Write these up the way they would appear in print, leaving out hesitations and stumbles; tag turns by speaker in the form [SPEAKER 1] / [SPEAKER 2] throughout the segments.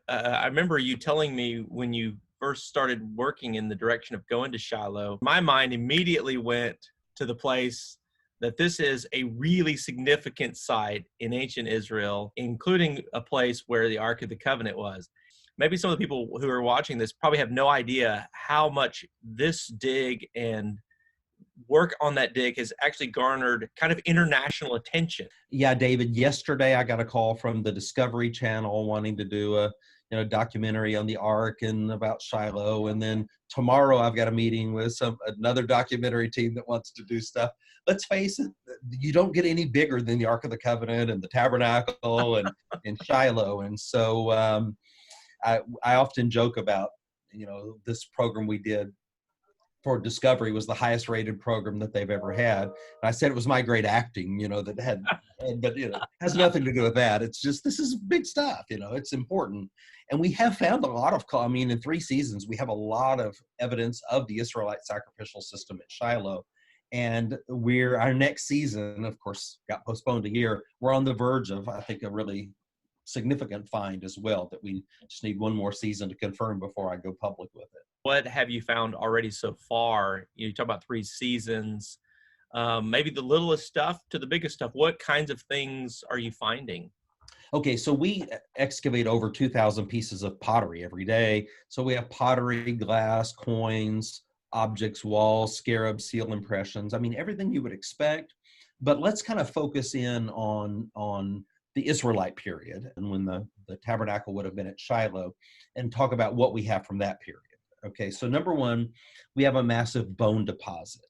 [SPEAKER 1] I remember you telling me when you first started working in the direction of going to Shiloh, my mind immediately went to the place that this is a really significant site in ancient Israel, including a place where the Ark of the Covenant was. Maybe some of the people who are watching this probably have no idea how much this dig and work on that dig has actually garnered kind of international attention.
[SPEAKER 2] Yeah, David, yesterday I got a call from the Discovery Channel wanting to do a documentary on the Ark and about Shiloh. And then tomorrow I've got a meeting with another documentary team that wants to do stuff. Let's face it, you don't get any bigger than the Ark of the Covenant and the Tabernacle and Shiloh. And so I often joke about, this program we did for Discovery was the highest rated program that they've ever had. And I said it was my great acting, that had, but has nothing to do with that. It's just, this is big stuff, it's important. And we have found a lot of, in 3 seasons, we have a lot of evidence of the Israelite sacrificial system at Shiloh. And our next season, of course, got postponed a year. We're on the verge of, I think, a really significant find as well that we just need one more season to confirm before I go public with it.
[SPEAKER 1] What have you found already so far? You talk about 3 seasons, maybe the littlest stuff to the biggest stuff. What kinds of things are you finding?
[SPEAKER 2] Okay, so we excavate over 2,000 pieces of pottery every day. So we have pottery, glass, coins, objects, walls, scarabs, seal impressions. I mean, everything you would expect. But let's kind of focus in on the Israelite period and when the tabernacle would have been at Shiloh and talk about what we have from that period. Okay, so number one, we have a massive bone deposit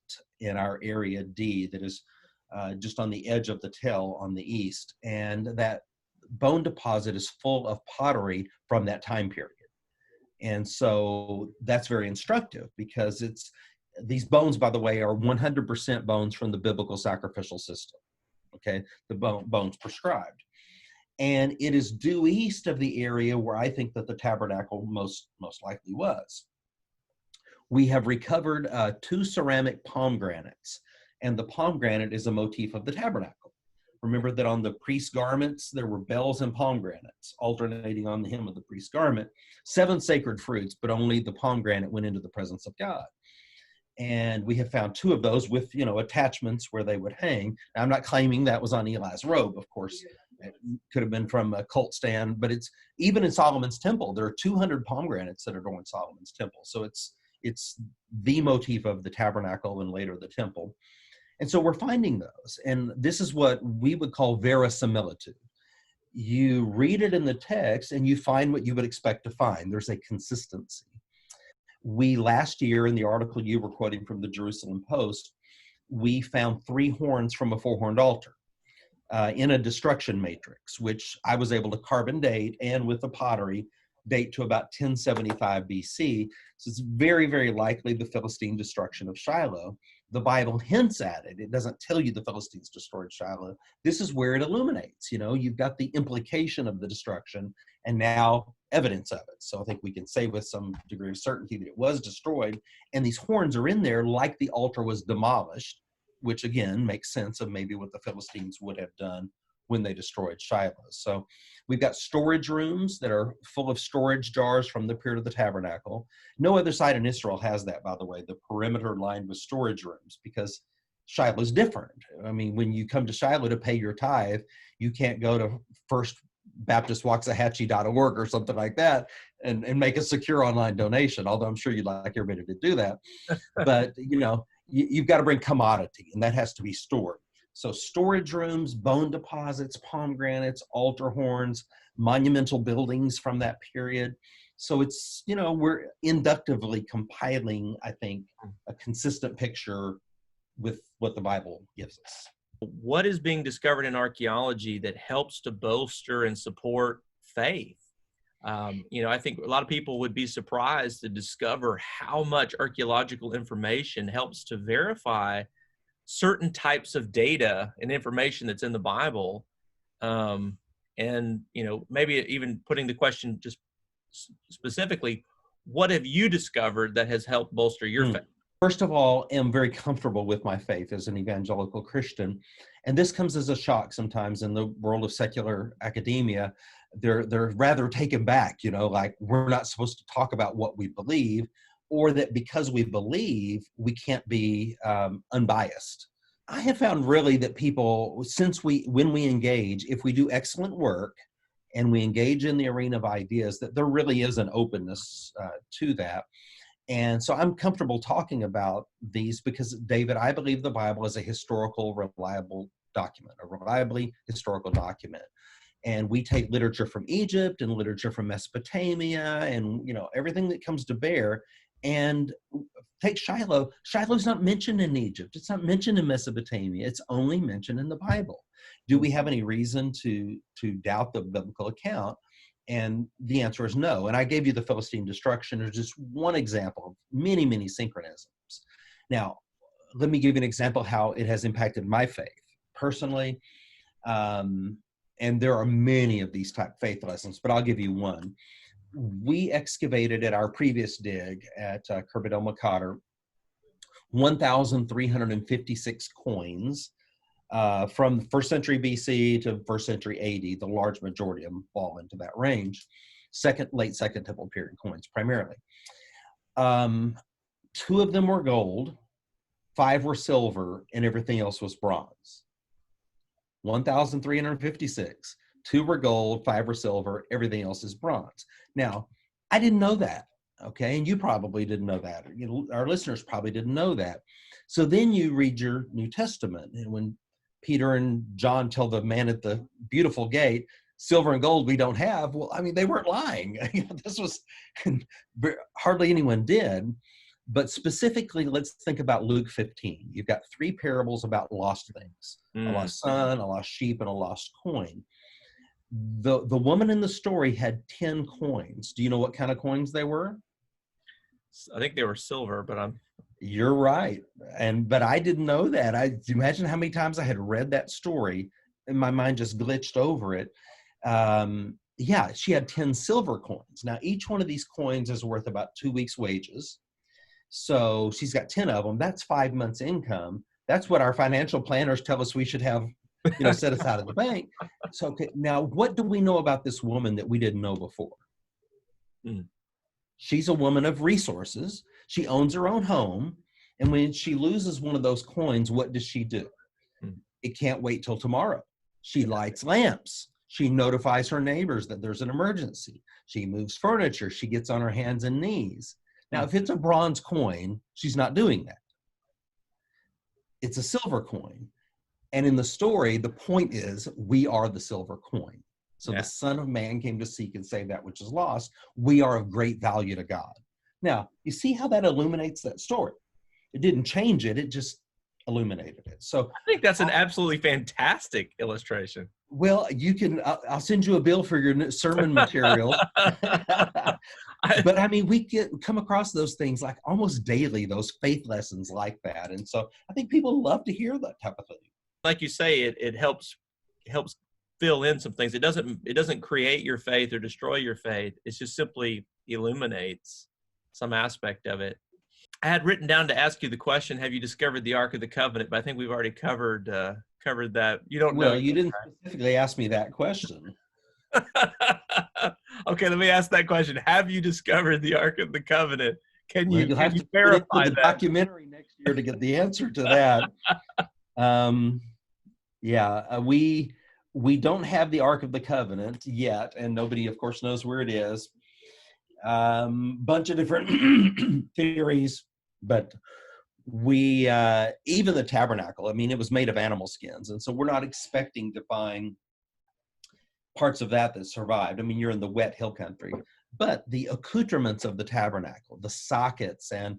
[SPEAKER 2] in our area D that is just on the edge of the tell on the east. And that bone deposit is full of pottery from that time period. And so that's very instructive because these bones, by the way, are 100% bones from the biblical sacrificial system. Okay, the bones prescribed. And it is due east of the area where I think that the tabernacle most likely was. We have recovered 2 ceramic pomegranates, and the pomegranate is a motif of the tabernacle. Remember that on the priest's garments, there were bells and pomegranates alternating on the hem of the priest's garment. 7 sacred fruits, but only the pomegranate went into the presence of God. And we have found 2 of those with, attachments where they would hang. Now, I'm not claiming that was on Eli's robe, of course. It could have been from a cult stand, but it's even in Solomon's temple. There are 200 pomegranates that adorn Solomon's temple. So it's the motif of the tabernacle and later the temple. And so we're finding those. And this is what we would call verisimilitude. You read it in the text and you find what you would expect to find. There's a consistency. We last year, in the article you were quoting from the Jerusalem Post, we found 3 horns from a 4-horned altar in a destruction matrix, which I was able to carbon date and with the pottery date to about 1075 BC. So it's very, very likely the Philistine destruction of Shiloh. The Bible hints at it. It doesn't tell you the Philistines destroyed Shiloh. This is where it illuminates. You've got the implication of the destruction and now evidence of it. So I think we can say with some degree of certainty that it was destroyed. And these horns are in there like the altar was demolished, which again makes sense of maybe what the Philistines would have done when they destroyed Shiloh. So we've got storage rooms that are full of storage jars from the period of the tabernacle. No other site in Israel has that, by the way, the perimeter lined with storage rooms, because Shiloh is different. I mean, when you come to Shiloh to pay your tithe, you can't go to firstbaptistwaxahachie.org or something like that and make a secure online donation, although I'm sure you'd like everybody to do that. But, you've got to bring commodity, and that has to be stored. So storage rooms, bone deposits, pomegranates, altar horns, monumental buildings from that period. So it's, we're inductively compiling, I think, a consistent picture with what the Bible gives us.
[SPEAKER 1] What is being discovered in archaeology that helps to bolster and support faith? I think a lot of people would be surprised to discover how much archaeological information helps to verify certain types of data and information that's in the Bible. Maybe even putting the question just specifically, what have you discovered that has helped bolster your faith?
[SPEAKER 2] First of all, I'm very comfortable with my faith as an evangelical Christian. And this comes as a shock sometimes in the world of secular academia. they're rather taken back, like we're not supposed to talk about what we believe, or that because we believe, we can't be unbiased. I have found really that people, when we engage, if we do excellent work and we engage in the arena of ideas, that there really is an openness to that. And so I'm comfortable talking about these because, David, I believe the Bible is a historical, reliable document, a reliably historical document. And we take literature from Egypt and literature from Mesopotamia and, everything that comes to bear. And take Shiloh. Shiloh's not mentioned in Egypt. It's not mentioned in Mesopotamia. It's only mentioned in the Bible. Do we have any reason to doubt the biblical account? And the answer is no. And I gave you the Philistine destruction as just one example of many, many synchronisms. Now, let me give you an example how it has impacted my faith personally. And there are many of these type faith lessons, but I'll give you one. We excavated at our previous dig at Kerbet Cotter 1,356 coins from 1st century BC to 1st century AD. The large majority of them fall into that range. Late Second Temple period coins primarily. 2 of them were gold, 5 were silver, and everything else was bronze. 1,356. 2 were gold, 5 were silver, everything else is bronze. Now, I didn't know that, okay? And you probably didn't know that. Our listeners probably didn't know that. So then you read your New Testament, and when Peter and John tell the man at the beautiful gate, silver and gold we don't have, well, I mean, they weren't lying. This was, hardly anyone did. But specifically, let's think about Luke 15. You've got 3 parables about lost things, a lost son, a lost sheep, and a lost coin. The woman in the story had 10 coins. Do you know what kind of coins they were?
[SPEAKER 1] I think they were silver, but
[SPEAKER 2] You're right. But I didn't know that. Imagine how many times I had read that story and my mind just glitched over it. Yeah, she had 10 silver coins. Now, each one of these coins is worth about 2 weeks' wages. So she's got 10 of them. That's 5 months' income. That's what our financial planners tell us we should have, set aside at the bank. So okay, now what do we know about this woman that we didn't know before? She's a woman of resources. She owns her own home. And when she loses one of those coins, what does she do? It can't wait till tomorrow. She lights lamps. She notifies her neighbors that there's an emergency. She moves furniture. She gets on her hands and knees. Now, if it's a bronze coin, she's not doing that. It's a silver coin. And in the story, the point is, we are the silver coin. So the Son of Man came to seek and save that which is lost. We are of great value to God. Now, you see how that illuminates that story? It didn't change it. It just illuminated it. So
[SPEAKER 1] I think that's an absolutely fantastic illustration.
[SPEAKER 2] Well, I'll send you a bill for your sermon material. But I mean, we come across those things like almost daily, those faith lessons like that. And so I think people love to hear that type of thing.
[SPEAKER 1] Like you say, it helps fill in some things. It doesn't create your faith or destroy your faith. It just simply illuminates some aspect of it. I had written down to ask you the question, have you discovered the Ark of the Covenant? But I think we've already covered that. You don't know.
[SPEAKER 2] Well, you didn't specifically ask me that question.
[SPEAKER 1] Okay, let me ask that question. Have you discovered the Ark of the Covenant? Can you
[SPEAKER 2] verify
[SPEAKER 1] that?
[SPEAKER 2] Documentary next year to get the answer to that. We don't have the Ark of the Covenant yet, and nobody, of course, knows where it is. Bunch of different theories, but we even the tabernacle, I mean, it was made of animal skins, and so we're not expecting to find parts of that survived. I mean, you're in the wet hill country, but the accoutrements of the tabernacle, the sockets, and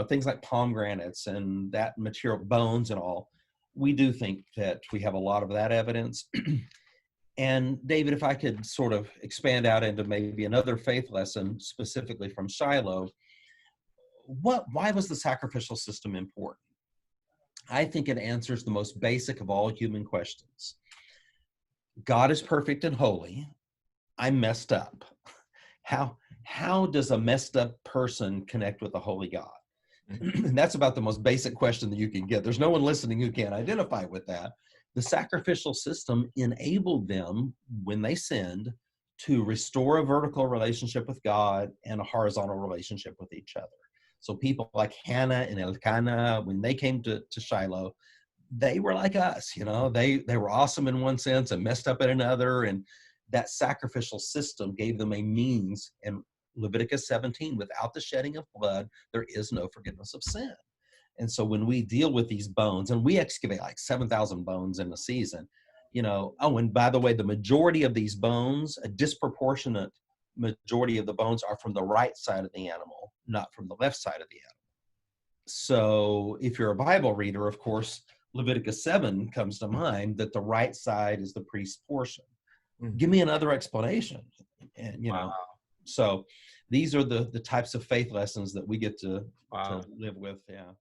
[SPEAKER 2] things like pomegranates and that material, bones and all, we do think that we have a lot of that evidence. And David, if I could sort of expand out into maybe another faith lesson specifically from Shiloh, why was the sacrificial system important? I think it answers the most basic of all human questions. God is perfect and holy. I'm messed up. How does a messed up person connect with a holy God? And that's about the most basic question that you can get. There's no one listening who can't identify with that. The sacrificial system enabled them, when they sinned, to restore a vertical relationship with God and a horizontal relationship with each other. So people like Hannah and Elkanah, when they came to Shiloh, they were like us, they were awesome in one sense and messed up in another. And that sacrificial system gave them a means. In Leviticus 17, without the shedding of blood, there is no forgiveness of sin. And so when we deal with these bones, and we excavate like 7,000 bones in a season, and by the way, the majority of these bones, a disproportionate majority of the bones are from the right side of the animal, not from the left side of the animal. So if you're a Bible reader, of course, Leviticus 7 comes to mind, that the right side is the priest's portion. Give me another explanation. And, so these are the types of faith lessons that we get to live with. Yeah.